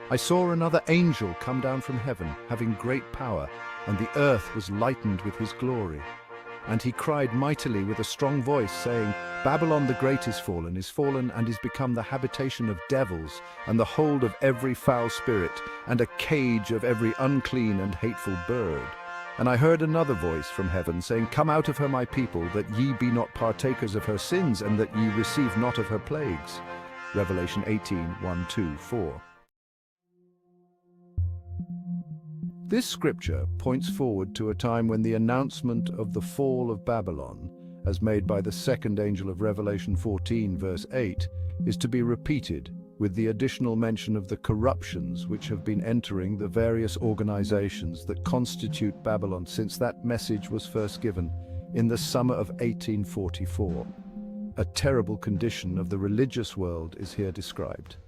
I saw another angel come down from heaven, having great power, and the earth was lightened with his glory. And he cried mightily with a strong voice, saying, Babylon the Great is fallen, and is become the habitation of devils, and the hold of every foul spirit, and a cage of every unclean and hateful bird. And I heard another voice from heaven, saying, Come out of her, my people, that ye be not partakers of her sins, and that ye receive not of her plagues. Revelation 18:1-4. This scripture points forward to a time when the announcement of the fall of Babylon, as made by the second angel of Revelation 14, verse 8, is to be repeated, with the additional mention of the corruptions which have been entering the various organizations that constitute Babylon since that message was first given in the summer of 1844. A terrible condition of the religious world is here described.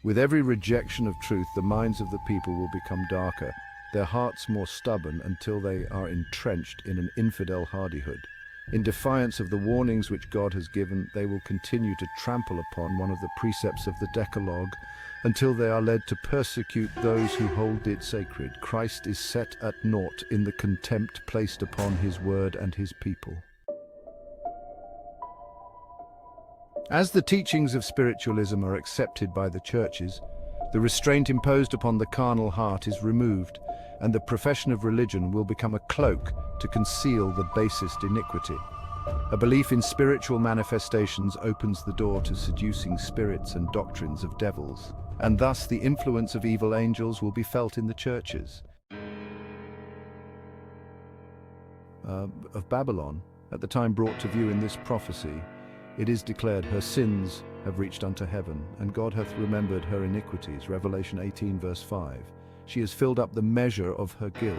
With every rejection of truth, the minds of the people will become darker, their hearts more stubborn, until they are entrenched in an infidel hardihood. In defiance of the warnings which God has given, they will continue to trample upon one of the precepts of the Decalogue until they are led to persecute those who hold it sacred. Christ is set at naught in the contempt placed upon his word and his people. As the teachings of spiritualism are accepted by the churches, the restraint imposed upon the carnal heart is removed, and the profession of religion will become a cloak to conceal the basest iniquity. A belief in spiritual manifestations opens the door to seducing spirits and doctrines of devils, and thus the influence of evil angels will be felt in the churches. Of Babylon, at the time brought to view in this prophecy, it is declared, Her sins have reached unto heaven, and God hath remembered her iniquities. Revelation 18, verse 5. She has filled up the measure of her guilt,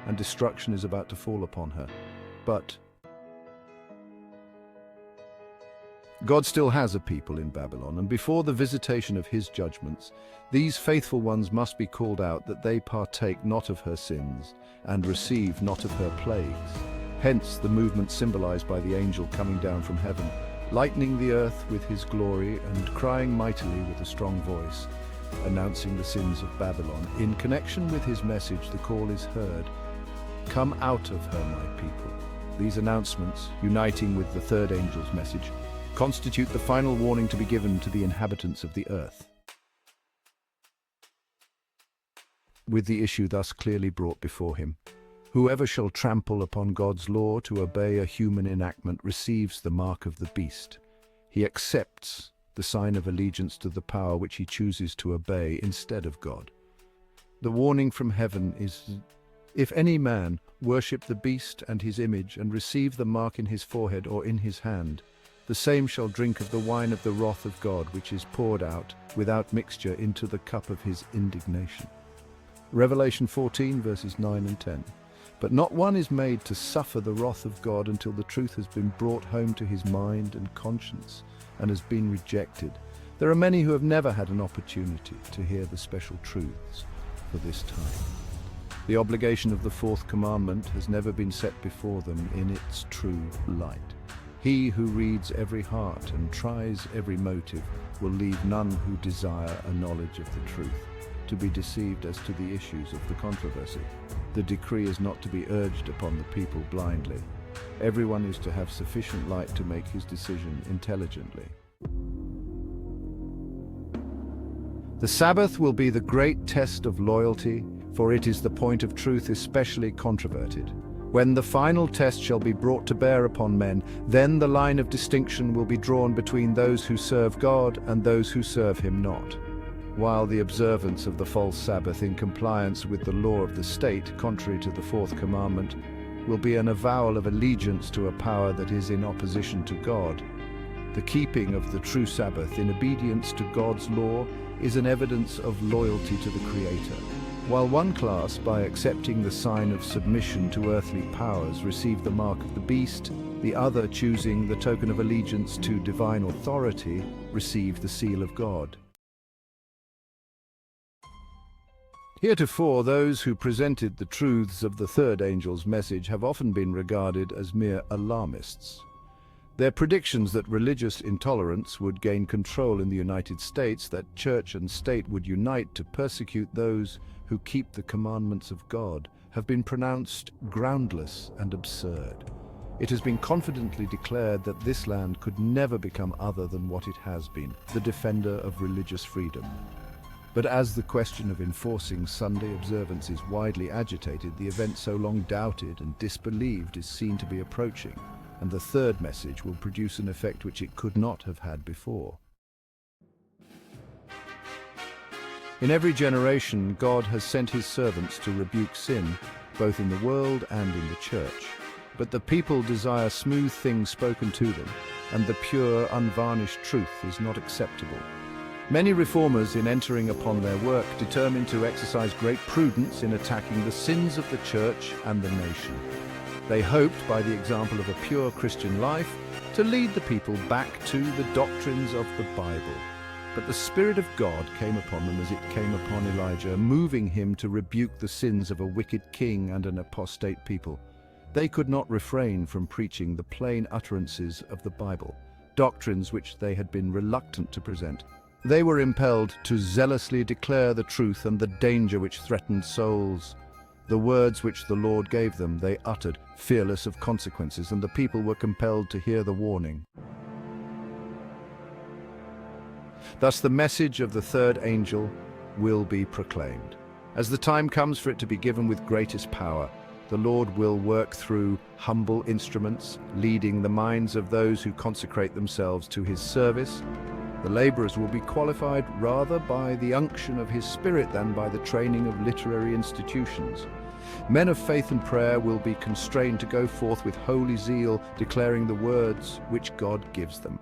and destruction is about to fall upon her. But God still has a people in Babylon, and before the visitation of his judgments, these faithful ones must be called out that they partake not of her sins, and receive not of her plagues. Hence the movement symbolized by the angel coming down from heaven, lightening the earth with his glory and crying mightily with a strong voice, announcing the sins of Babylon. In connection with his message, the call is heard, Come out of her, my people. These announcements, uniting with the third angel's message, constitute the final warning to be given to the inhabitants of the earth. With the issue thus clearly brought before him, whoever shall trample upon God's law to obey a human enactment receives the mark of the beast. He accepts the sign of allegiance to the power which he chooses to obey instead of God. The warning from heaven is, If any man worship the beast and his image, and receive the mark in his forehead or in his hand, the same shall drink of the wine of the wrath of God, which is poured out without mixture into the cup of his indignation. Revelation 14, verses 9 and 10. But not one is made to suffer the wrath of God until the truth has been brought home to his mind and conscience and has been rejected. There are many who have never had an opportunity to hear the special truths for this time. The obligation of the fourth commandment has never been set before them in its true light. He who reads every heart and tries every motive will leave none who desire a knowledge of the truth to be deceived as to the issues of the controversy. The decree is not to be urged upon the people blindly. Everyone is to have sufficient light to make his decision intelligently. The Sabbath will be the great test of loyalty, for it is the point of truth especially controverted. When the final test shall be brought to bear upon men, then the line of distinction will be drawn between those who serve God and those who serve him not. While the observance of the false Sabbath in compliance with the law of the state, contrary to the fourth commandment, will be an avowal of allegiance to a power that is in opposition to God, the keeping of the true Sabbath in obedience to God's law is an evidence of loyalty to the Creator. While one class, by accepting the sign of submission to earthly powers, receive the mark of the beast, the other, choosing the token of allegiance to divine authority, receive the seal of God. Heretofore, those who presented the truths of the third angel's message have often been regarded as mere alarmists. Their predictions that religious intolerance would gain control in the United States, that church and state would unite to persecute those who keep the commandments of God, have been pronounced groundless and absurd. It has been confidently declared that this land could never become other than what it has been, the defender of religious freedom. But as the question of enforcing Sunday observance is widely agitated, the event so long doubted and disbelieved is seen to be approaching, and the third message will produce an effect which it could not have had before. In every generation, God has sent his servants to rebuke sin, both in the world and in the church. But the people desire smooth things spoken to them, and the pure, unvarnished truth is not acceptable. Many reformers, in entering upon their work, determined to exercise great prudence in attacking the sins of the church and the nation. They hoped, by the example of a pure Christian life, to lead the people back to the doctrines of the Bible. But the Spirit of God came upon them as it came upon Elijah, moving him to rebuke the sins of a wicked king and an apostate people. They could not refrain from preaching the plain utterances of the Bible, doctrines which they had been reluctant to present. They were impelled to zealously declare the truth and the danger which threatened souls. The words which the Lord gave them they uttered, fearless of consequences, and the people were compelled to hear the warning. Thus the message of the third angel will be proclaimed. As the time comes for it to be given with greatest power, the Lord will work through humble instruments, leading the minds of those who consecrate themselves to his service. The laborers will be qualified rather by the unction of his Spirit than by the training of literary institutions. Men of faith and prayer will be constrained to go forth with holy zeal, declaring the words which God gives them.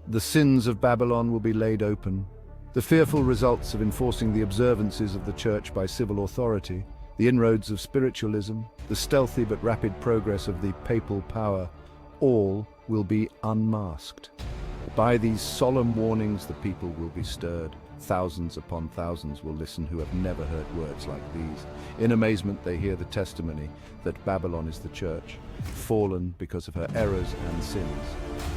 The sins of Babylon will be laid open. The fearful results of enforcing the observances of the church by civil authority, the inroads of spiritualism, the stealthy but rapid progress of the papal power, all will be unmasked. By these solemn warnings the people will be stirred. Thousands upon thousands will listen who have never heard words like these. In amazement they hear the testimony that Babylon is the church, fallen because of her errors and sins,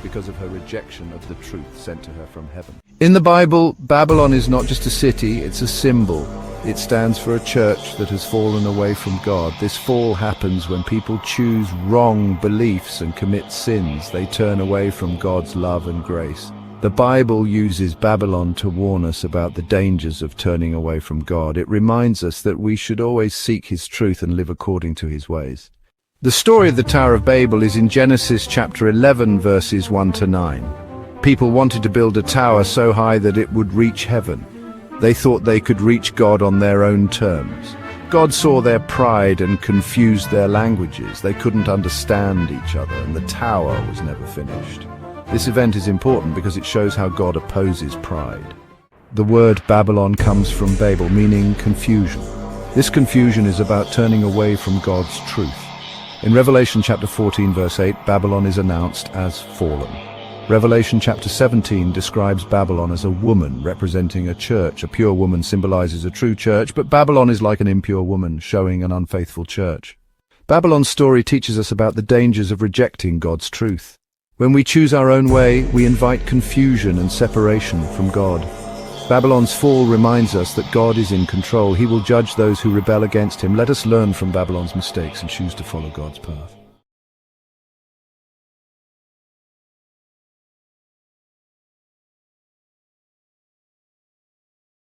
because of her rejection of the truth sent to her from heaven. In the Bible, Babylon is not just a city, it's a symbol. It stands for a church that has fallen away from God. This fall happens when people choose wrong beliefs and commit sins. They turn away from God's love and grace. The Bible uses Babylon to warn us about the dangers of turning away from God. It reminds us that we should always seek his truth and live according to his ways. The story of the Tower of Babel is in Genesis chapter 11, verses 1 to 9. People wanted to build a tower so high that it would reach heaven. They thought they could reach God on their own terms. God saw their pride and confused their languages. They couldn't understand each other, and the tower was never finished. This event is important because it shows how God opposes pride. The word Babylon comes from Babel, meaning confusion. This confusion is about turning away from God's truth. In Revelation chapter 14, verse 8, Babylon is announced as fallen. Revelation chapter 17 describes Babylon as a woman representing a church. A pure woman symbolizes a true church, but Babylon is like an impure woman, showing an unfaithful church. Babylon's story teaches us about the dangers of rejecting God's truth. When we choose our own way, we invite confusion and separation from God. Babylon's fall reminds us that God is in control. He will judge those who rebel against him. Let us learn from Babylon's mistakes and choose to follow God's path.